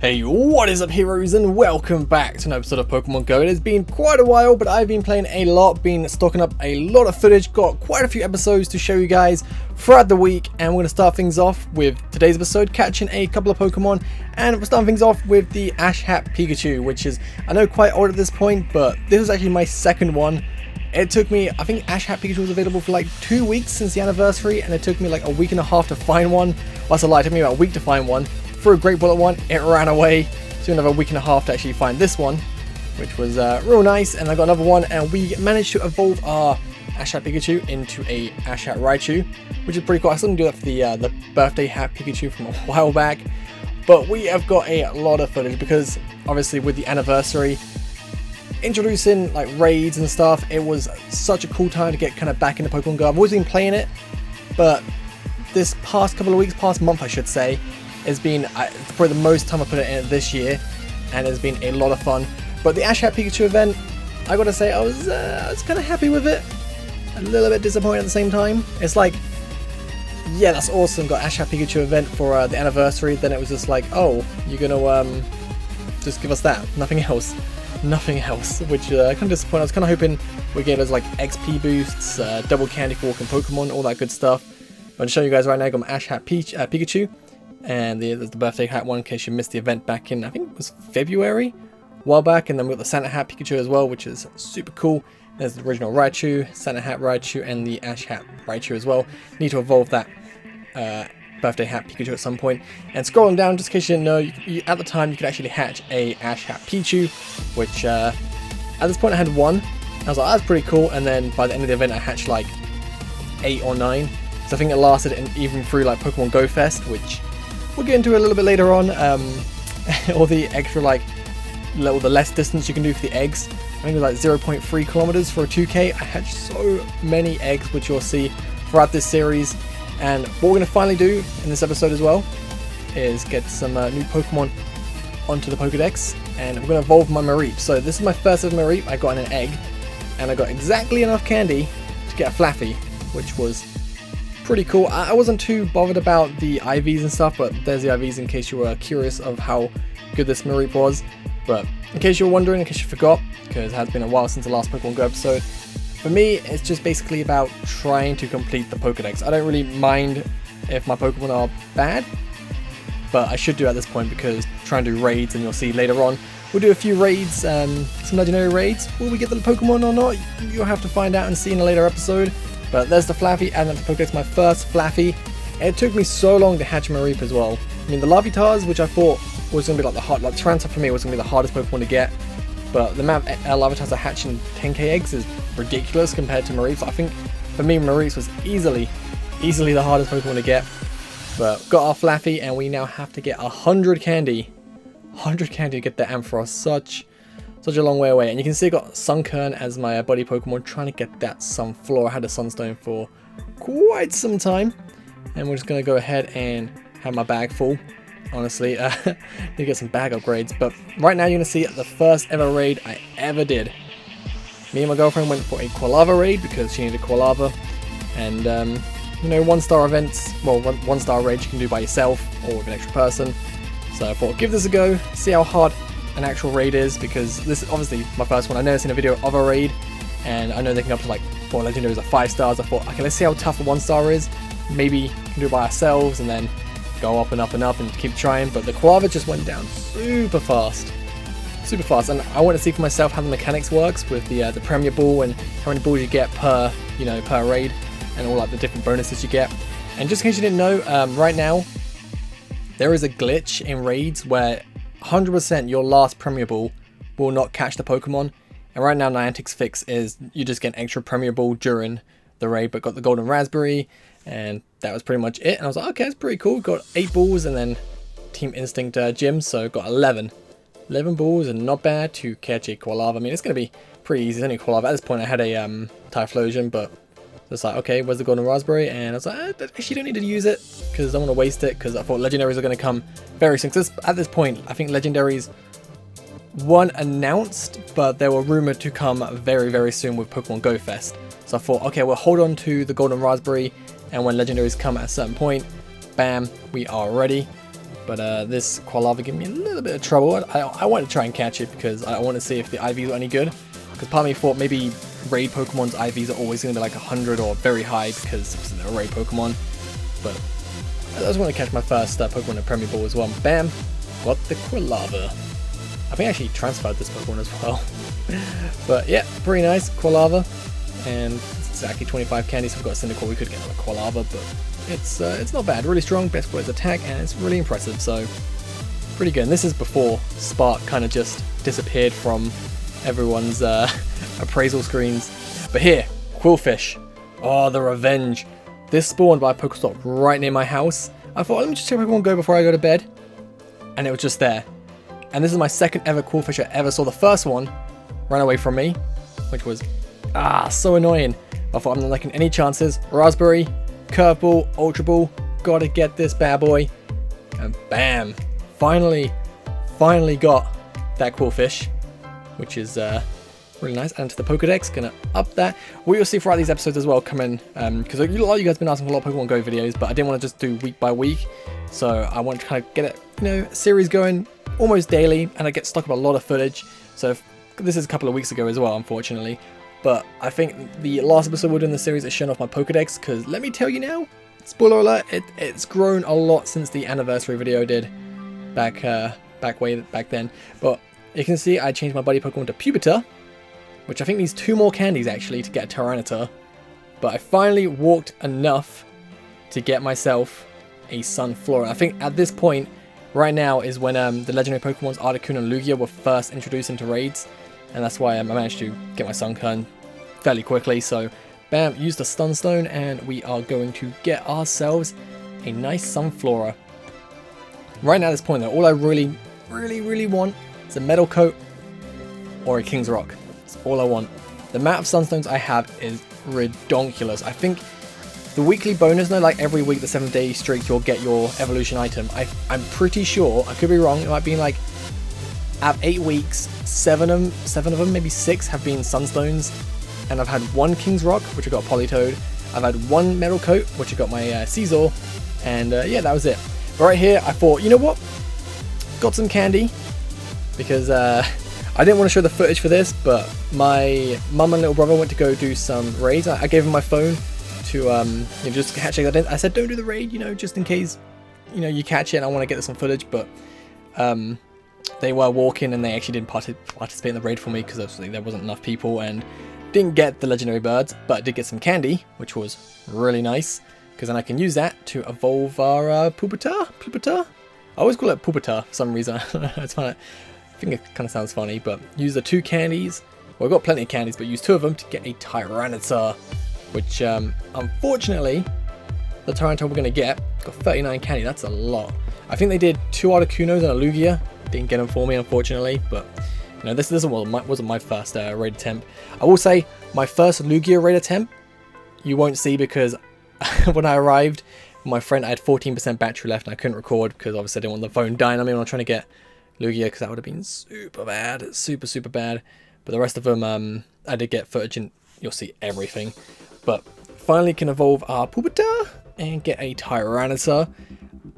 Hey, what is up heroes, and welcome back to an episode of Pokemon Go. It has been quite a while, but I've been playing a lot, been stocking up a lot of footage, got quite a few episodes to show you guys throughout the week, and we're going to start things off with today's episode, catching a couple of Pokemon, and we're starting things off with the Ash Hat Pikachu, which is, I know, quite old at this point, but this was actually my second one. It took me, I think Ash Hat Pikachu was available for like 2 weeks since the anniversary, and it took me like a week and a half to find one. Well, that's a lie, it took me about a week to find one. For a Great Bullet one, it ran away, so another week and a half to actually find this one, which was real nice. And I got another one, and we managed to evolve our Ash Hat Pikachu into a Ash Hat Raichu, which is pretty cool. I still didn't do that for the birthday hat Pikachu from a while back, but we have got a lot of footage because obviously with the anniversary, introducing like raids and stuff, it was such a cool time to get kind of back into Pokemon Go. I've always been playing it, but this past couple of weeks, past month I should say, has been it's probably the most time I put it in this year, and it's been a lot of fun. But the Ash Hat Pikachu event, I gotta say, I was kind of happy with it, a little bit disappointed at the same time. It's like, yeah, that's awesome, got Ash Hat Pikachu event for the anniversary, then it was just like, oh, you're gonna just give us that, nothing else, which kind of disappointed. I was kind of hoping we get those like XP boosts, double candy for walking Pokemon, all that good stuff. I'm gonna show you guys right now. I got my Ash Hat Pikachu. And there's the birthday hat one in case you missed the event back in, I think it was February, a while back. And then we got the Santa Hat Pikachu as well, which is super cool. There's the original Raichu, Santa Hat Raichu, and the Ash Hat Raichu as well. Need to evolve that birthday hat Pikachu at some point. And scrolling down, just in case you didn't know, at the time you could actually hatch a Ash Hat Pichu, which at this point I had one. I was like, that's pretty cool. And then by the end of the event I hatched like 8 or 9. So I think it lasted even through like Pokemon Go Fest, which we'll get into a little bit later on. All the extra the less distance you can do for the eggs. I think it was like 0.3 kilometers for a 2K. I hatched so many eggs, which you'll see throughout this series. And what we're going to finally do in this episode as well is get some new Pokemon onto the Pokedex, and we're going to evolve my Mareep. So this is my first ever Mareep. I got in an egg, and I got exactly enough candy to get a Flaffy, which was pretty cool. I wasn't too bothered about the IVs and stuff, but there's the IVs in case you were curious of how good this Mareep was. But in case you're wondering, in case you forgot, because it has been a while since the last Pokemon Go episode, for me it's just basically about trying to complete the Pokedex. I don't really mind if my Pokemon are bad, but I should do at this point because trying to do raids, and you'll see later on we'll do a few raids, some legendary raids. Will we get the Pokemon or not? You'll have to find out and see in a later episode. But there's the Flaffy, and that's the Pokedex, my first Flaffy. And it took me so long to hatch Mareep as well. I mean, the Larvitars, which I thought was going to be like Tyranitar for me was going to be the hardest Pokemon to get. But the amount of Larvitars I hatch in 10k eggs is ridiculous compared to Mareeps. I think for me, Mareeps was easily the hardest Pokemon to get. But got our Flaffy, and we now have to get 100 candy. 100 candy to get the Ampharos. Such a long way away. And you can see I got Sunkern as my buddy Pokemon, trying to get that Sunflora. I had a Sunstone for quite some time, and we're just going to go ahead and have my bag full. Honestly, need to get some bag upgrades. But right now you're going to see the first ever raid I ever did. Me and my girlfriend went for a Quilava raid because she needed Quilava. And you know, 1-star events, well, 1-star raids you can do by yourself or with an extra person. So I thought, give this a go, see how hard an actual raid is, because this is obviously my first one. I've never seen a video of a raid, and I know they can up to like 4 legendaries or 5 stars. I thought, okay, let's see how tough a 1-star is. Maybe we can do it by ourselves and then go up and up and up and keep trying. But the Quilava just went down super fast, and I want to see for myself how the mechanics works with the Premier Ball and how many balls you get per raid, and all like the different bonuses you get. And just in case you didn't know, right now there is a glitch in raids where 100% your last Premier Ball will not catch the Pokemon. And right now Niantic's fix is you just get an extra Premier Ball during the raid, but got the Golden Raspberry, and that was pretty much it. And I was like, okay, that's pretty cool. Got 8 balls, and then Team Instinct gym, so got 11 balls, and not bad to catch a Quilava. I mean, it's going to be pretty easy. It's only a Quilava. At this point I had a Typhlosion, but it's like, okay, where's the Golden Raspberry? And I was like, I actually don't need to use it because I don't want to waste it, because I thought legendaries are going to come very soon. At this point, I think legendaries weren't announced, but they were rumored to come very, very soon with Pokemon Go Fest. So I thought, okay, we'll hold on to the Golden Raspberry, and when legendaries come at a certain point, bam, we are ready. But this Quilava gave me a little bit of trouble. I wanted to try and catch it because I want to see if the IVs are any good. Because part of me thought maybe raid Pokemon's IVs are always going to be like 100 or very high because they're a raid Pokemon. But I just want to catch my first Pokemon in Premier Ball as well. Bam! Got the Quilava. I think I actually transferred this Pokemon as well. But yeah, pretty nice. Quilava. And it's exactly 25 candies. So I've got a Cyndaquil. We could get another Quilava, but it's not bad. Really strong, best for its attack, and it's really impressive. So pretty good. And this is before Spark kind of just disappeared from everyone's appraisal screens. But here, Quillfish. Oh, the revenge. This spawned by a Pokestop right near my house. I thought, let me just check Pokemon Go before I go to bed. And it was just there. And this is my second ever Quillfish I ever saw. The first one ran away from me, which was so annoying. I thought I'm not liking any chances. Raspberry, Curveball, Ultra Ball, gotta get this bad boy. And bam, finally got that Quillfish, which is really nice. And to the Pokedex, gonna up that. What you'll see throughout these episodes as well coming, because a lot of you guys have been asking for a lot of Pokemon Go videos, but I didn't want to just do week by week. So I wanted to kind of get it, a series going almost daily, and I get stuck with a lot of footage. So this is a couple of weeks ago as well, unfortunately. But I think the last episode we're doing the series is showing off my Pokedex, because let me tell you now, spoiler alert, it's grown a lot since the anniversary video I did back then. But you can see I changed my buddy Pokemon to Pupitar, which I think needs 2 more candies actually to get a Tyranitar. But I finally walked enough to get myself a Sunflora. I think at this point, right now, is when the legendary Pokemons Articuno and Lugia were first introduced into raids. And that's why I managed to get my Sunkern fairly quickly. So, bam, use the Stunstone, and we are going to get ourselves a nice Sunflora. Right now at this point though, all I really want is a Metal Coat or a King's Rock. That's all I want. The amount of Sunstones I have is redonkulous. I think the weekly bonus, though, like every week, the 7-day streak, you'll get your evolution item. I'm pretty sure, I could be wrong, it might be like, out of 8 weeks, 7 of them, maybe 6, have been Sunstones. And I've had 1 King's Rock, which I got Politoed. I've had 1 Metal Coat, which I got my Caesar. And yeah, that was it. But right here, I thought, you know what? Got some candy. Because I didn't want to show the footage for this, but my mum and little brother went to go do some raids. I gave them my phone to just catch it. I said, don't do the raid, just in case, you catch it and I want to get some footage. But they were walking and they actually didn't participate in the raid for me because obviously there wasn't enough people, and didn't get the legendary birds, but did get some candy, which was really nice because then I can use that to evolve our Pupitar. I always call it Pupitar for some reason. It's funny. I think it kind of sounds funny, but use the 2 candies. Well, I've got plenty of candies, but use 2 of them to get a Tyranitar, which unfortunately the Tyranitar we're going to get got 39 candy. That's a lot. I think they did 2 Articunos and a Lugia. Didn't get them for me, unfortunately, but this wasn't my first raid attempt. I will say my first Lugia raid attempt you won't see because when I arrived, my friend, I had 14% battery left and I couldn't record because obviously I didn't want the phone dying on me when I was trying to get Lugia, because that would have been super bad, super bad. But the rest of them, I did get footage and you'll see everything. But finally can evolve our Pupitar and get a Tyranitar.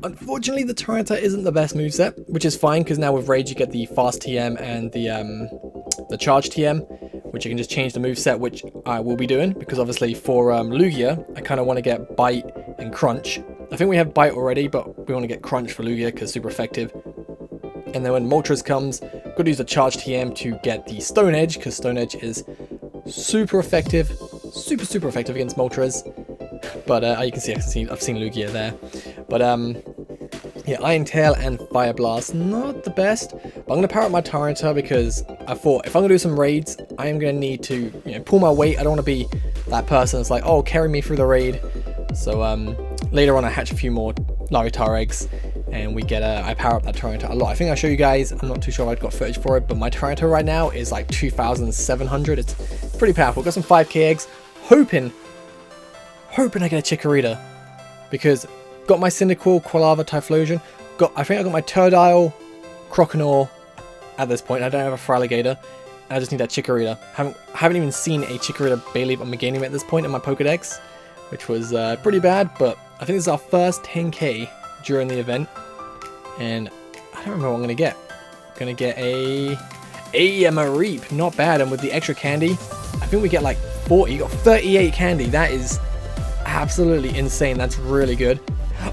Unfortunately, the Tyranitar isn't the best moveset, which is fine because now with Rage you get the Fast TM and the Charge TM, which you can just change the moveset, which I will be doing because obviously for Lugia, I kind of want to get Bite and Crunch. I think we have Bite already, but we want to get Crunch for Lugia because super effective. And then when Moltres comes, got to use the Charge TM to get the Stone Edge because Stone Edge is super effective, super effective against Moltres. But you can see, I've seen Lugia there. But yeah, Iron Tail and Fire Blast, not the best. But I'm going to power up my Tyranitar because I thought if I'm going to do some raids, I am going to need to pull my weight. I don't want to be that person that's like, oh, carry me through the raid. So later on I hatch a few more Larvitar eggs and we get I power up that Tyranitar a lot. I think I'll show you guys. I'm not too sure if I've got footage for it, but my Tyranitar right now is like 2,700. It's pretty powerful. Got some 5k eggs. Hoping I get a Chikorita because got my Cyndaquil, Quilava, Typhlosion. I think I got my Turdile, Croconaw at this point. I don't have a Feraligatr. I just need that Chikorita. I haven't even seen a Chikorita Bayleaf on Meganium at this point in my Pokedex, which was pretty bad, but I think this is our first 10k during the event. And I don't remember what I'm gonna get. I'm gonna get a Mareep, not bad. And with the extra candy, I think we get like 40. You got 38 candy. That is absolutely insane. That's really good.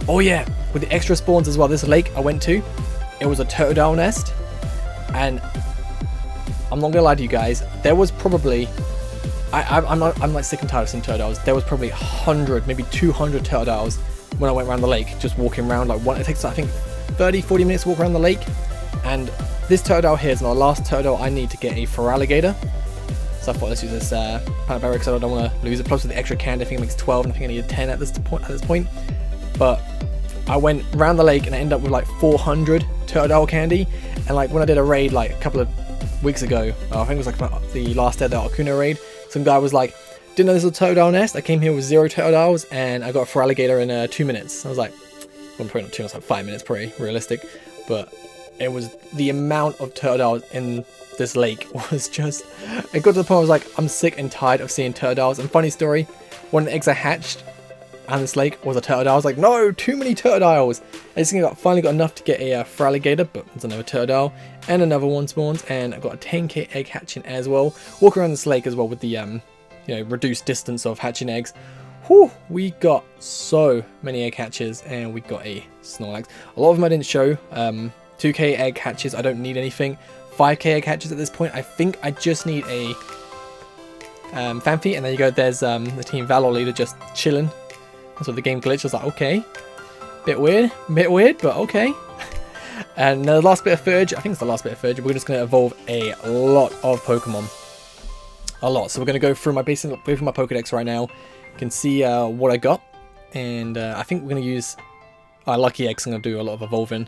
Oh yeah, with the extra spawns as well. This lake I went to, it was a turtle nest, and I'm not gonna lie to you guys. There was probably, I'm like sick and tired of seeing turtles. There was probably 100, maybe 200 turtles when I went around the lake, just walking around. Like it takes I think 30-40 minutes to walk around the lake, and this turtle here is the last turtle I need to get a for alligator. So I thought let's use this plant berry because I don't want to lose it. Plus with the extra candy, I think it makes 12, and I think I need 10 at this point. But I went around the lake and I ended up with like 400 turtle candy. And like when I did a raid like a couple of weeks ago, I think it was like the last day of the Arcuna raid, some guy was like, didn't know this was a turtle nest. I came here with 0 turtles and I got a for alligator in 2 minutes. I was like, well, probably not 2 minutes, like 5 minutes, pretty realistic. But it was the amount of turtles in this lake was just, it got to the point where I was like, I'm sick and tired of seeing turtles. And funny story, one of the eggs I hatched on this lake was a turtle. I was like, no, too many turtles. I just finally got enough to get a for alligator, but there's another turtle and another one spawns, and I got a 10k egg hatching as well. Walk around this lake as well with the you know, reduced distance of hatching eggs. Whew, we got so many egg hatches, and we got a Snorlax. A lot of them I didn't show. 2k egg hatches, I don't need anything. 5k egg hatches at this point. I think I just need a Fanfi, and there you go. There's the Team Valor leader just chilling. That's what the game glitched. I was like, okay, bit weird, but okay. And the last bit of footage, I think it's the last bit of footage, we're just going to evolve a lot of Pokemon. A lot. So we're going to go through my Pokedex right now. You can see what I got. And I think we're going to use Lucky Eggs. I'm going to do a lot of evolving.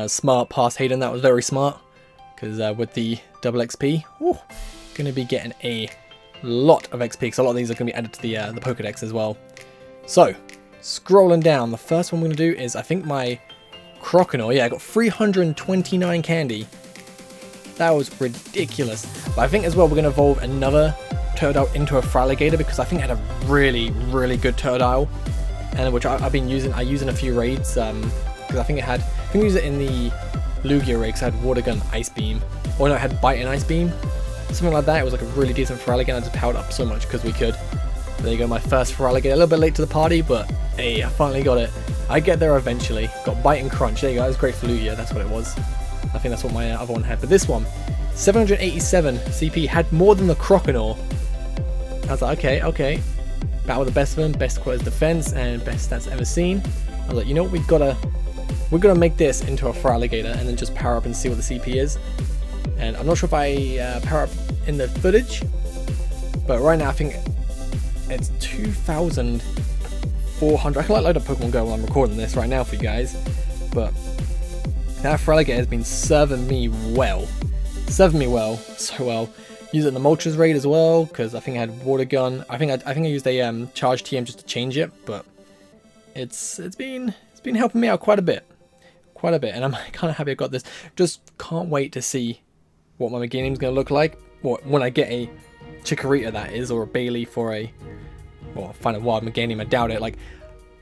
Smart past Hayden, that was very smart. Because with the double XP, going to be getting a lot of XP. Because a lot of these are going to be added to the Pokedex as well. So, scrolling down, the first one we're going to do is, I think my Croconaw. Yeah, I got 329 candy. That was ridiculous. But I think as well we're going to evolve another turtle into a Fraligator, because I think I had a really, really good turtle, and which I've been using. I use in a few raids because I think I used it in the Lugia raid because I had Water Gun, Ice Beam, or no, I had Bite and Ice Beam, something like that. It was like a really decent Fraligator. I just powered up so much because we could. There you go, my first Fraligator. A little bit late to the party, but hey, I finally got it. I get there eventually. Got Bite and Crunch. There you go. That was great for Lugia. That's what it was. I think that's what my other one had. But this one, 787 CP, had more than the Croconaw. I was like, okay. Battle the best of them, best quotas defense, and best stats ever seen. I was like, you know what, we're gonna make this into a Fraligator and then just power up and see what the CP is. And I'm not sure if I power up in the footage, but right now I think it's 2,400. I can load up Pokemon Go while I'm recording this right now for you guys, but that Fraligator has been serving me well. So well. Use it in the Moltres raid as well, because I think I had Water Gun. I think I used a Charge TM just to change it, but it's been helping me out quite a bit, and I'm kind of happy I got this. Just can't wait to see what my beginning's going to look like. When I get a Chikorita, that is, or a Bailey for a, well, find a wild Meganium. I doubt it. Like,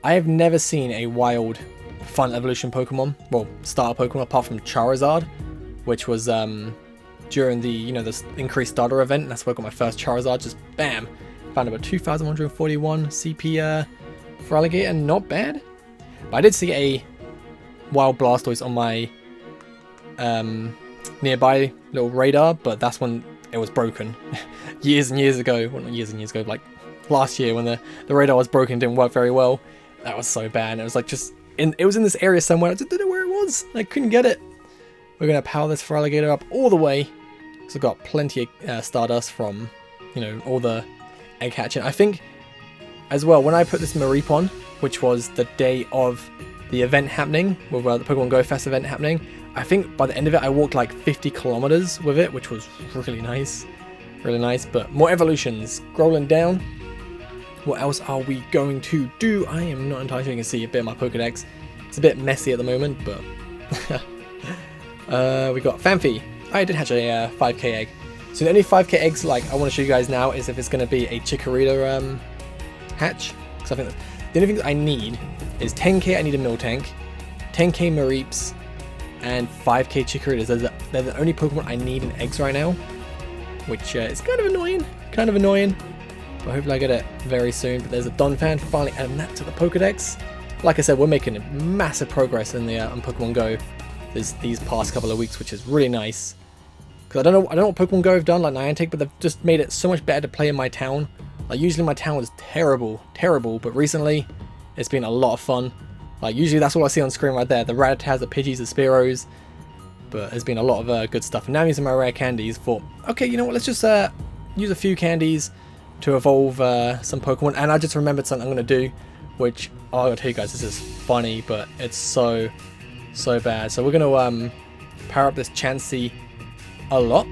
I have never seen a wild fun evolution Pokemon, well, starter Pokemon, apart from Charizard, which was during the, you know, this increased starter event. And that's where I got my first Charizard. Just bam, found about 2,141 CP for Alligator. Not bad. But I did see a wild Blastoise on my nearby little radar, but that's when it was broken. years and years ago, well, not years and years ago, like last year when the radar was broken and didn't work very well. That was so bad. It was like just it was in this area somewhere. I just didn't know where it was. I couldn't get it. We're gonna power this Fraligator up all the way. So I've got plenty of Stardust from, you know, all the egg hatching. I think as well, when I put this Mareep on, which was the day of the event happening, with the Pokemon Go Fest event happening, I think by the end of it I walked like 50 kilometers with it, which was really nice. But more evolutions. Scrolling down, what else are we going to do? I am not entirely sure. You can see a bit of my Pokedex. It's a bit messy at the moment, but we got Fanfi. I did hatch a 5k egg. So the only 5k eggs like I want to show you guys now is if it's going to be a Chikorita hatch. Because I think the only thing I need is 10k. I need a Miltank, 10k Mareeps, and 5k Chikorita. They're the only Pokemon I need in eggs right now, which is kind of annoying. But hopefully I get it very soon. But there's a Donphan, finally adding that to the Pokedex. Like I said, we're making massive progress in the on Pokemon Go these past couple of weeks, which is really nice. Because I don't know what Pokemon Go have done like Niantic, but they've just made it so much better to play in my town. Like usually my town was terrible, but recently it's been a lot of fun. Like usually that's all I see on screen right there, the Rattatas, the Pidgeys, the Spearows. But there's been a lot of good stuff. And now I'm using my rare candies for, okay, you know what, let's just use a few candies to evolve some Pokemon. And I just remembered something I'm going to do, which, oh, I gotta tell you guys, this is funny, but it's so bad. So we're going to power up this Chansey a lot,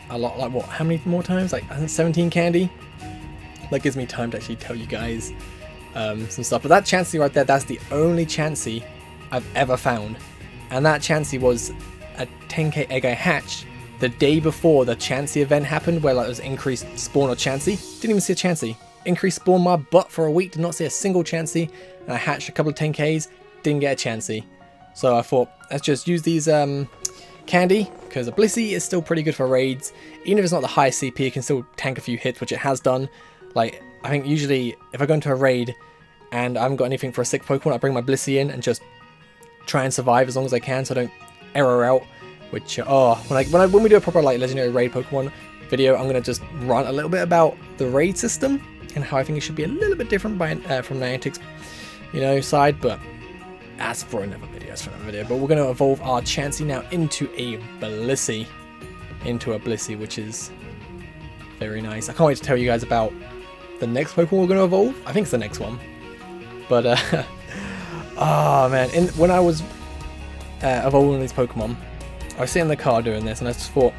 like what, how many more times? Like I think 17 candy. That gives me time to actually tell you guys some stuff. But that Chansey right there, that's the only Chansey I've ever found. And that Chansey was a 10k egg I hatched the day before the Chansey event happened, where like it was increased spawn of Chansey. Didn't even see a Chansey. Increased spawn my butt for a week, did not see a single Chansey. And I hatched a couple of 10ks, didn't get a Chansey. So I thought, let's just use these candy, because a Blissey is still pretty good for raids. Even if it's not the highest CP, it can still tank a few hits, which it has done. Like, I think usually if I go into a raid and I haven't got anything for a sick Pokemon, I bring my Blissey in and just try and survive as long as I can, so I don't error out. Which, when we do a proper like legendary raid Pokemon video, I'm gonna just run a little bit about the raid system and how I think it should be a little bit different from Niantic's, side. But that's for another video. But we're gonna evolve our Chansey now into a Blissey, which is very nice. I can't wait to tell you guys about the next Pokemon we're going to evolve. I think it's the next one. But, oh man, when I was evolving these Pokemon, I was sitting in the car doing this, and I just thought,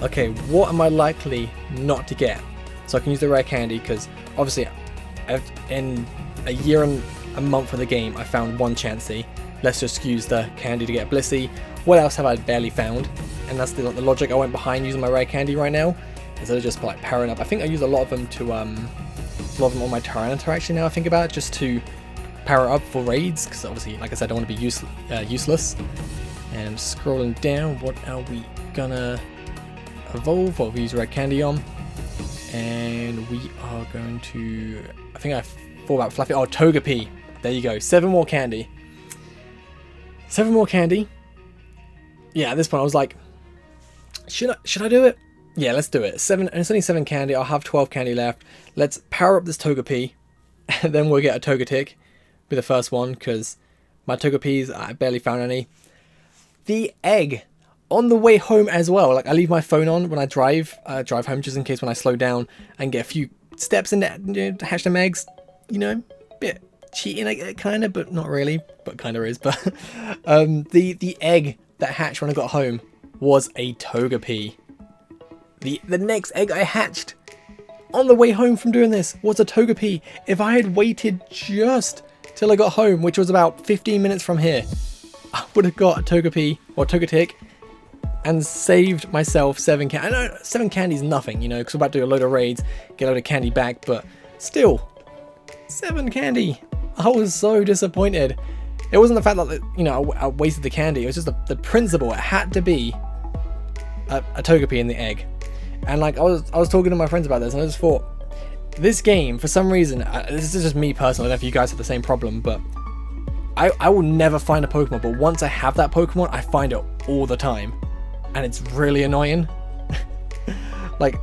okay, what am I likely not to get? So I can use the rare candy, because obviously, in a year and a month of the game, I found one Chansey. Let's just use the candy to get a Blissey. What else have I barely found? And that's the logic I went behind using my rare candy right now, instead of just like powering up. I think I use a lot of them on my Tyranitar actually, now I think about it, just to power up for raids, because obviously, like I said, I don't want to be useless. And scrolling down, what are we gonna evolve? What we use red candy on? And we are going to, I think I thought about Fluffy. Oh, Togepi. There you go. 7 more candy. 7 more candy. Yeah, at this point I was like, should I do it? Yeah, let's do it. 7, and it's only 7 candy. I'll have 12 candy left. Let's power up this Togepi, and then we'll get a Togetic. Be the first one, because my Togepis, I barely found any. The egg on the way home as well. Like, I leave my phone on when I drive home, just in case when I slow down and get a few steps in to hatch them eggs. Bit cheating, kind of, but not really. But kind of is. But the egg that hatched when I got home was a Togepi. The next egg I hatched on the way home from doing this was a Togepi. If I had waited just till I got home, which was about 15 minutes from here, I would have got a Togepi or Togetic and saved myself 7 candy. I know 7 candy is nothing, because we're about to do a load of raids, get a load of candy back, but still, 7 candy. I was so disappointed. It wasn't the fact that, I wasted the candy. It was just the principle. It had to be a Togepi in the egg. And like I was talking to my friends about this, and I just thought, this game, for some reason, this is just me personally, I don't know if you guys have the same problem, but I will never find a Pokemon, but once I have that Pokemon, I find it all the time. And it's really annoying. Like,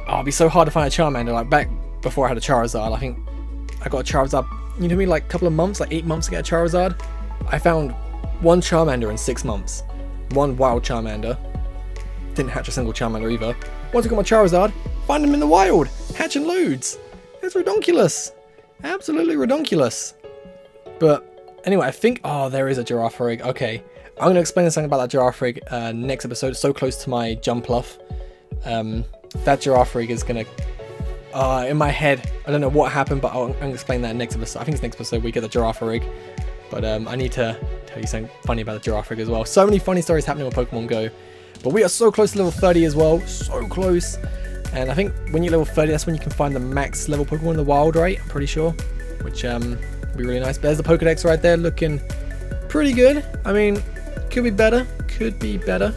it'd be so hard to find a Charmander. Like, back before I had a Charizard, I think I got a Charizard, like a couple of months, like 8 months to get a Charizard. I found 1 Charmander in 6 months. 1 wild Charmander. Didn't hatch a single Charmander either. Once I got my Charizard, find them in the wild, hatching loads. It's ridiculous. Absolutely ridiculous. But anyway, I think, there is a Girafarig. Okay, I'm going to explain something about that Girafarig next episode. It's so close to my Jumpluff. That Girafarig is going to, in my head, I don't know what happened, but I'm going to explain that next episode. I think it's next episode we get the Girafarig. But I need to tell you something funny about the Girafarig as well. So many funny stories happening with Pokemon Go. But we are so close to level 30 as well. So close. And I think when you're level 30, that's when you can find the max level Pokemon in the wild, right? I'm pretty sure. Which will be really nice. But there's the Pokedex right there, looking pretty good. I mean, could be better,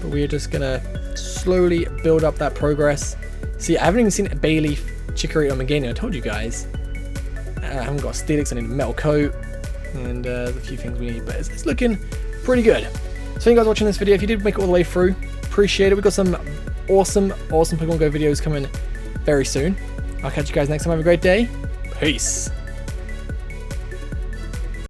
but we're just gonna slowly build up that progress. See, I haven't even seen a Bayleaf, Chicory, or Meganium. I told you guys. I haven't got a Steelix, I need a metal coat, and there's a few things we need, but it's looking pretty good. So thank you guys for watching this video. If you did make it all the way through, appreciate it. We've got some awesome Pokemon Go videos coming very soon. I'll catch you guys next time. Have a great day. Peace.